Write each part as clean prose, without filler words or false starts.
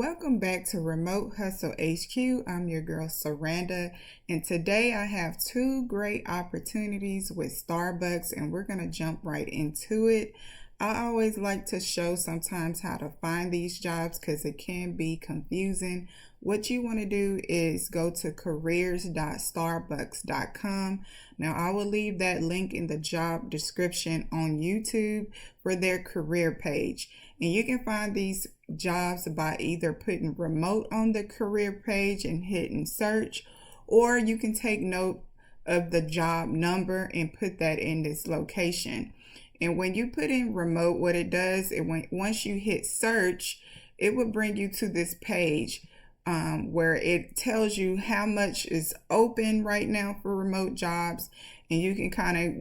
Welcome back to Remote Hustle HQ. I'm your girl Saranda, and today I have two great opportunities with Starbucks, and we're going to jump right into it. I always like to show sometimes how to find these jobs because it can be confusing. What you want to do is go to careers.starbucks.com. Now, I will leave that link in the job description on YouTube for their career page. And you can find these jobs by either putting remote on the career page and hitting search, or you can take note of the job number and put that in this location. And when you put in remote, what it does, once you hit search, it will bring you to this page where it tells you how much is open right now for remote jobs, and you can kind of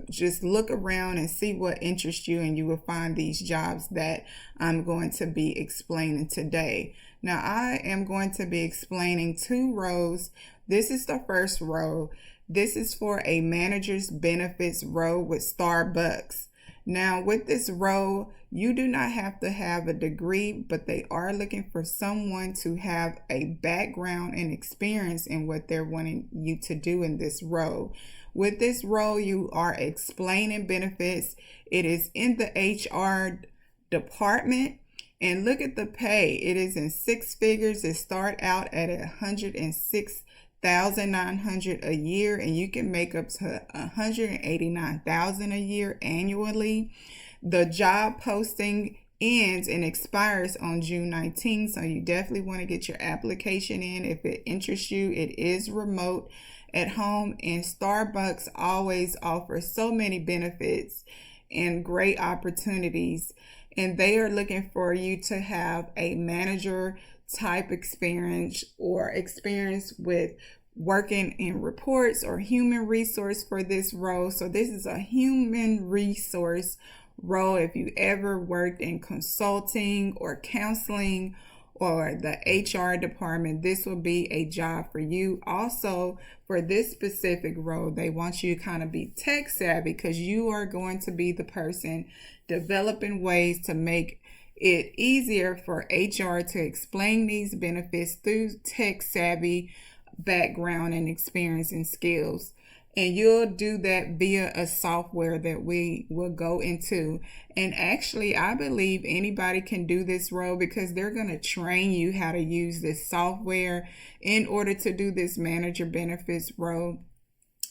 just look around and see what interests you, and you will find these jobs that I'm going to be explaining today. Now, I am going to be explaining two rows. This is the first row. This is for a manager's benefits row with Starbucks. Now, with this role, you do not have to have a degree, but they are looking for someone to have a background and experience in what they're wanting you to do in this role. With this role, you are explaining benefits. It is in the HR department. And look at the pay. It is in six figures. It starts out at $106,900 a year, and you can make up to $189,000 a year annually. The job posting ends and expires on June 19th, so you definitely want to get your application in if it interests you. It is remote at home, and Starbucks always offers so many benefits and great opportunities, and they are looking for you to have a manager type experience or experience with working in reports or human resource for this role. So this is a human resource role. If you ever worked in consulting or counseling or the HR department, this will be a job for you. Also, for this specific role, they want you to kind of be tech savvy because you are going to be the person developing ways to make it easier for HR to explain these benefits through tech savvy background and experience and skills. And you'll do that via a software that we will go into. And actually, I believe anybody can do this role because they're going to train you how to use this software in order to do this manager benefits role.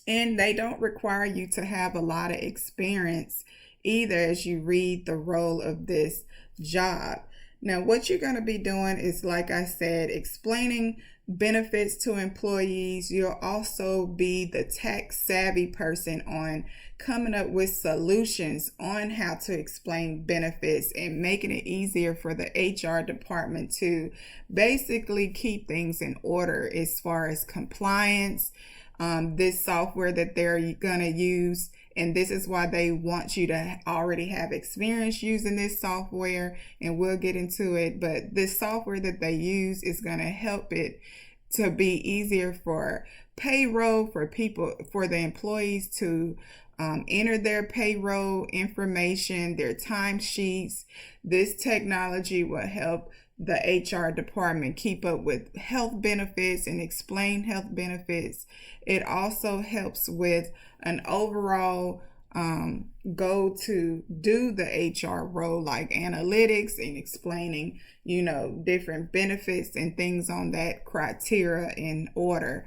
And they don't require you to have a lot of experience either as you read the role of this job. Now, what you're going to be doing is, like I said, explaining benefits to employees. You'll also be the tech savvy person on coming up with solutions on how to explain benefits and making it easier for the HR department to basically keep things in order as far as compliance. This software that they're going to use, and this is why they want you to already have experience using this software, and we'll get into it. But this software that they use is going to help it to be easier for payroll, for people, for the employees to enter their payroll information, their timesheets. This technology will help the HR department keep up with health benefits and explain health benefits. It also helps with an overall goal to do the HR role, like analytics and explaining, different benefits and things on that criteria in order.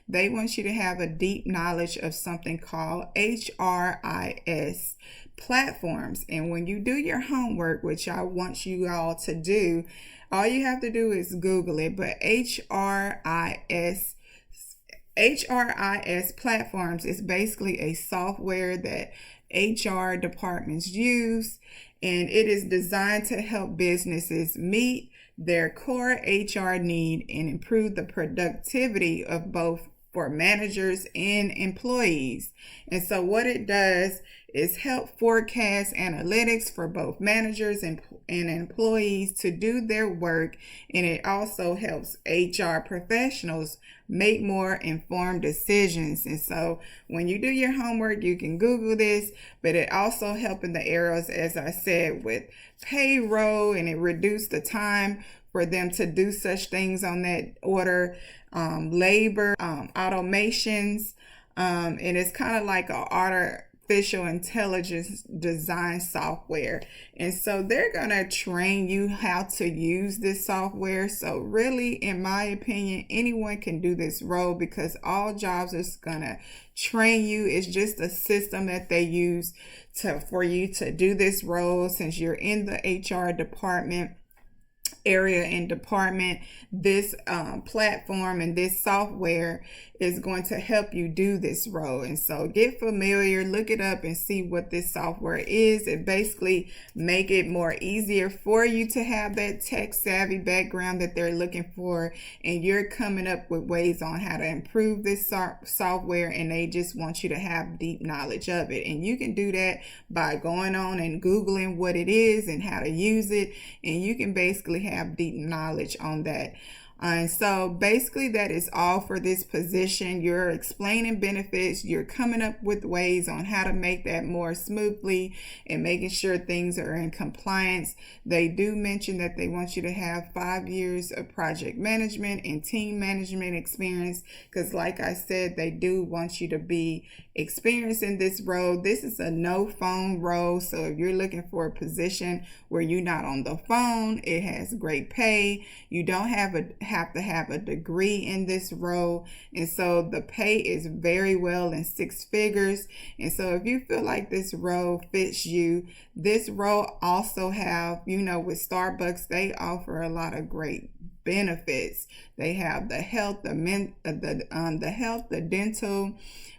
They want you to have a deep knowledge of something called HRIS platforms. And when you do your homework, which I want you all to do, all you have to do is Google it. But HRIS platforms is basically a software that HR departments use, and it is designed to help businesses meet their core HR need and improve the productivity of both for managers and employees. And so what it does is help forecast analytics for both managers and employees to do their work. And it also helps HR professionals make more informed decisions. And so when you do your homework, you can Google this, but it also helps in the areas, as I said, with payroll, and it reduced the time for them to do such things on that order, labor, automations, and it's kind of like a artificial intelligence design software. And so they're going to train you how to use this software. So really, in my opinion, anyone can do this role because all jobs are going to train you. It's just a system that they use for you to do this role. Since you're in the HR department, area and department, this platform and this software is going to help you do this role. And so get familiar, look it up and see what this software is. It basically make it more easier for you to have that tech savvy background that they're looking for, and you're coming up with ways on how to improve this software, and they just want you to have deep knowledge of it. And you can do that by going on and Googling what it is and how to use it, and you can basically have deep knowledge on that. And so basically that is all for this position. You're explaining benefits. You're coming up with ways on how to make that more smoothly and making sure things are in compliance. They do mention that they want you to have 5 years of project management and team management experience, because like I said, they do want you to be experienced in this role. This is a no phone role. So if you're looking for a position where you're not on the phone, it has great pay. You don't have to have a degree in this role, and so the pay is very well in 6 figures. And so if you feel like this role fits you, this role also have, with Starbucks, they offer a lot of great benefits. They have the health, the dental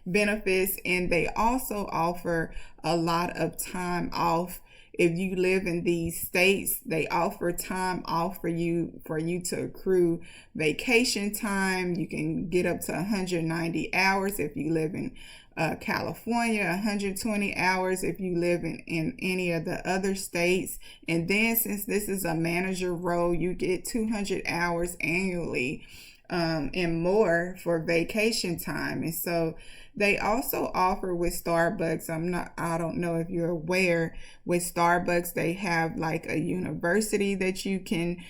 benefits, and they also offer a lot of time off. If you live in these states, they offer time off for you to accrue vacation time. You can get up to 190 hours if you live in California, 120 hours if you live in any of the other states. And then since this is a manager role, you get 200 hours annually and more for vacation time. And so they also offer with Starbucks, I don't know if you're aware, with Starbucks, they have like a university that you can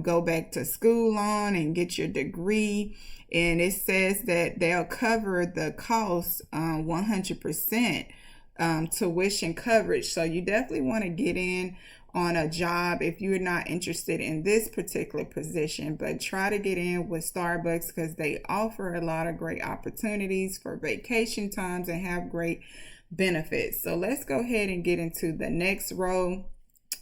go back to school on and get your degree. And it says that they'll cover the cost 100% tuition coverage. So you definitely want to get in on a job if you're not interested in this particular position, but try to get in with Starbucks because they offer a lot of great opportunities for vacation times and have great benefits. So let's go ahead and get into the next role.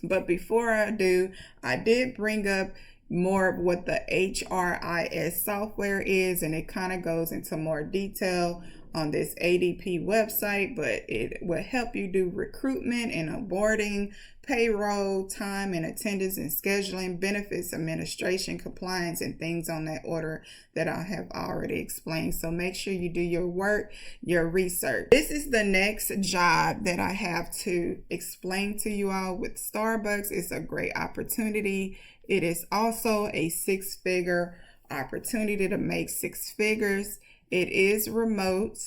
But before I do, I did bring up more of what the HRIS software is, and it kind of goes into more detail on this ADP website, but it will help you do recruitment and onboarding, payroll, time and attendance and scheduling, benefits administration, compliance, and things on that order that I have already explained. So make sure you do your work, your research. This is the next job that I have to explain to you all with Starbucks. It's a great opportunity. It is also a 6-figure opportunity to make 6 figures. It is remote,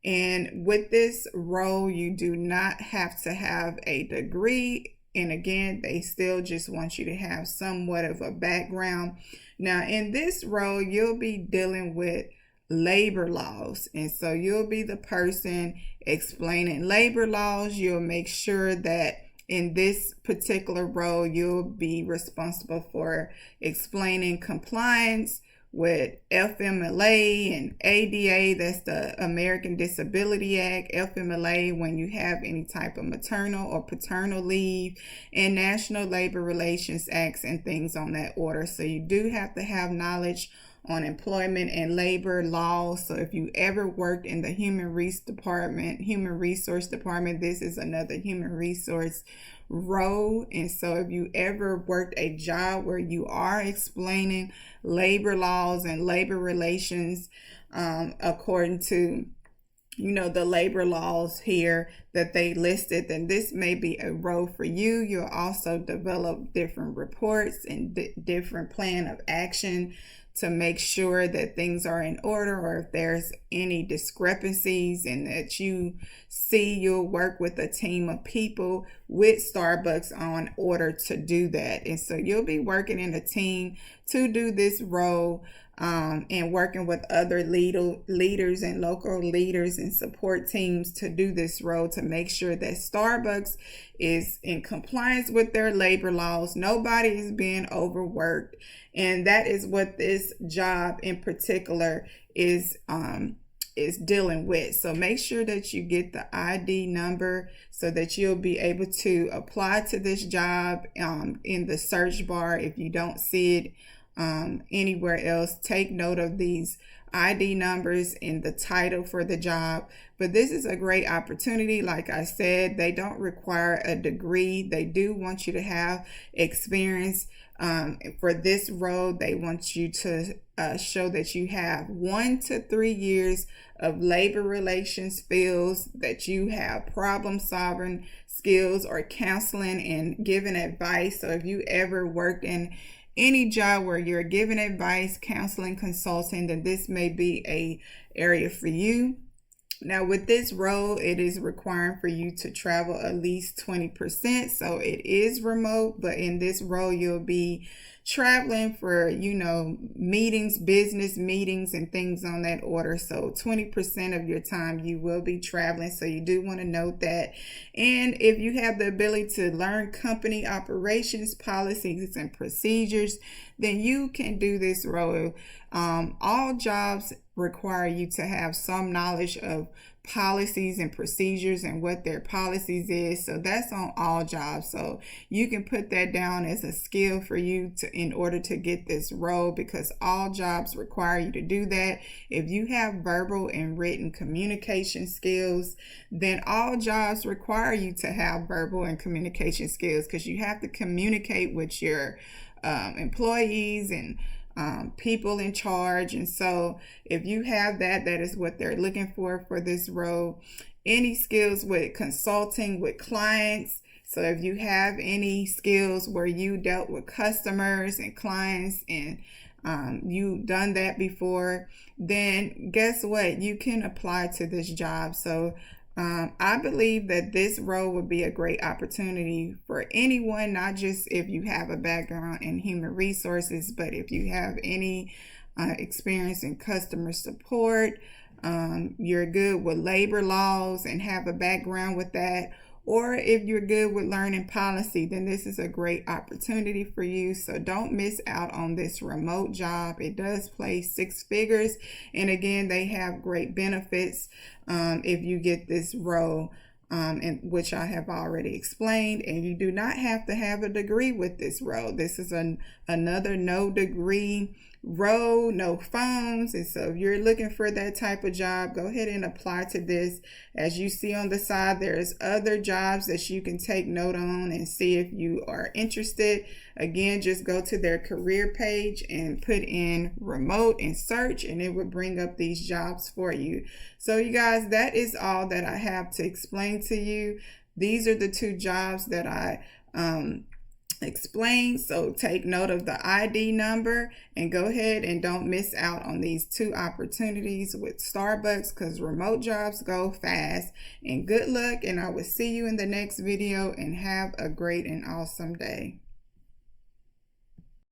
and with this role, you do not have to have a degree. And again, they still just want you to have somewhat of a background. Now, in this role, you'll be dealing with labor laws. And so you'll be the person explaining labor laws. You'll make sure that in this particular role, you'll be responsible for explaining compliance with FMLA and ADA, that's the American Disability Act, FMLA when you have any type of maternal or paternal leave, and National Labor Relations Acts and things on that order. So you do have to have knowledge on employment and labor laws. So if you ever worked in the human resource department, this is another human resource role. And so if you ever worked a job where you are explaining labor laws and labor relations according to the labor laws here that they listed, then this may be a role for you. You'll also develop different reports and different plan of action to make sure that things are in order, or if there's any discrepancies and that you see, you'll work with a team of people with Starbucks on order to do that. And so you'll be working in a team to do this role, and working with other leaders and local leaders and support teams to do this role, to make sure that Starbucks is in compliance with their labor laws. Nobody is being overworked. And that is what this job in particular is dealing with. So make sure that you get the ID number so that you'll be able to apply to this job in the search bar. If you don't see it anywhere else, take note of these ID numbers in the title for the job. But this is a great opportunity. Like I said, they don't require a degree. They do want you to have experience. For this role, they want you to show that you have 1 to 3 years of labor relations skills, that you have problem solving skills or counseling and giving advice. So if you ever worked in any job where you're giving advice, counseling, consulting, then this may be a area for you. Now with this role, it is requiring for you to travel at least 20%. So it is remote, but in this role, you'll be traveling for, meetings, business meetings and things on that order. So 20% of your time you will be traveling. So you do want to note that. And if you have the ability to learn company operations, policies, and procedures, then you can do this role. All jobs require you to have some knowledge of policies and procedures and what their policies is. So that's on all jobs. So you can put that down as a skill for you in order to get this role, because all jobs require you to do that. If you have verbal and written communication skills, then all jobs require you to have verbal and communication skills, because you have to communicate with your employees and people in charge. And so if you have that is what they're looking for this role. Any skills with consulting with clients. So if you have any skills where you dealt with customers and clients and you've done that before, then guess what? You can apply to this job. So I believe that this role would be a great opportunity for anyone, not just if you have a background in human resources, but if you have any experience in customer support, you're good with labor laws and have a background with that, or if you're good with learning policy, then this is a great opportunity for you. So don't miss out on this remote job. It does pay 6 figures. And again, they have great benefits if you get this role, which I have already explained. And you do not have to have a degree with this role. This is another no degree role, no phones. And so if you're looking for that type of job, go ahead and apply to this. As you see on the side, there's other jobs that you can take note on and see if you are interested. Again, just go to their career page and put in remote and search, and it will bring up these jobs for you. So you guys, that is all that I have to explain to you. These are the 2 jobs that I explain. So take note of the ID number and go ahead and don't miss out on these 2 opportunities with Starbucks, because remote jobs go fast. And good luck, and I will see you in the next video, and have a great and awesome day.